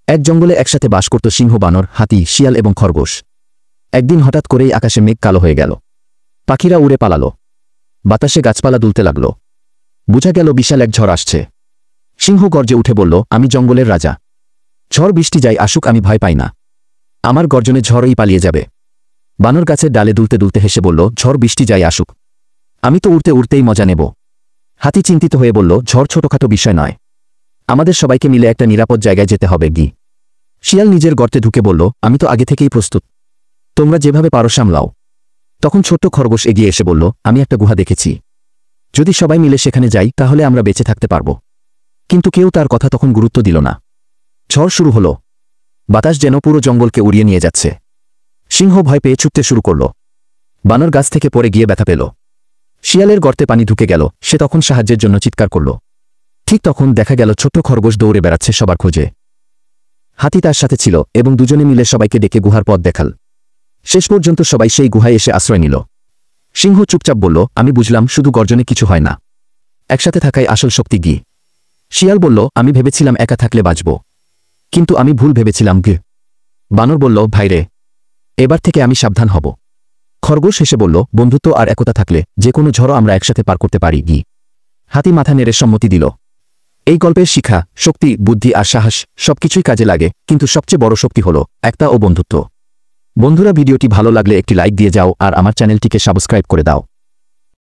এক জঙ্গলে একসাথে বাস করত সিংহ, বানর, হাতি, শিয়াল এবং খরগোশ। একদিন হঠাৎ করেই আকাশে মেঘ কালো হয়ে গেল। পাখিরা উড়ে পালালো। বাতাসে গাছপালা দুলতে লাগল। বোঝা গেল বিশাল এক ঝড় আসছে। সিংহ গর্জে উঠে বলল, আমি জঙ্গলের রাজা। ঝড় বৃষ্টি যাই আসুক, আমি ভয় পাই না। আমার গর্জনে ঝড়ই পালিয়ে যাবে। বানর গাছের ডালে দুলতে দুলতে হেসে বলল, ঝড় বৃষ্টি যাই আসুক, আমি তো উড়তে উড়তেই মজা নেব। হাতি চিন্তিত হয়ে বলল, ঝড় ছোটখাটো বিষয় নয়, আমাদের সবাইকে মিলে একটা নিরাপদ জায়গায় যেতে হবে গি। শিয়াল নিজের গর্তে ঢুকে বলল, আমি তো আগে থেকেই প্রস্তুত, তোমরা যেভাবে পারো সামলাও। তখন ছোট্ট খরগোশ এগিয়ে এসে বলল, আমি একটা গুহা দেখেছি, যদি সবাই মিলে সেখানে যাই তাহলে আমরা বেঁচে থাকতে পারব। কিন্তু কেউ তার কথা তখন গুরুত্ব দিল না। ঝড় শুরু হলো। বাতাস যেন পুরো জঙ্গলকে উড়িয়ে নিয়ে যাচ্ছে। সিংহ ভয় পেয়ে ছুটতে শুরু করল। বানর গাছ থেকে পড়ে গিয়ে ব্যথা পেল। শিয়ালের গর্তে পানি ঢুকে গেল, সে তখন সাহায্যের জন্য চিৎকার করল। ঠিক তখন দেখা গেল ছোট্ট খরগোশ দৌড়ে বেড়াচ্ছে সবার খোঁজে। হাতি তার সাথে ছিল এবং দুজনে মিলে সবাইকে ডেকে গুহার পথ দেখাল। শেষ পর্যন্ত সবাই সেই গুহায় এসে আশ্রয় নিল। সিংহ চুপচাপ বলল, আমি বুঝলাম শুধু গর্জনে কিছু হয় না, একসাথে থাকাই আসল শক্তি গি। শিয়াল বলল, আমি ভেবেছিলাম একা থাকলে বাঁচব, কিন্তু আমি ভুল ভেবেছিলাম গি। বানর বলল, ভাইরে, এবার থেকে আমি সাবধান হব। খরগোশ হেসে বলল, বন্ধুত্ব আর একতা থাকলে যে কোনো ঝড়ও আমরা একসাথে পার করতে পারি গি। হাতি মাথা নেড়ে সম্মতি দিল। এই গল্পের শিক্ষা, শক্তি, বুদ্ধি আর সাহস সবকিছুই কাজে লাগে, কিন্তু সবচেয়ে বড় শক্তি হল একতা ও বন্ধুত্ব। বন্ধুরা, ভিডিওটি ভালো লাগলে একটি লাইক দিয়ে যাও আর আমার চ্যানেলটিকে সাবস্ক্রাইব করে দাও।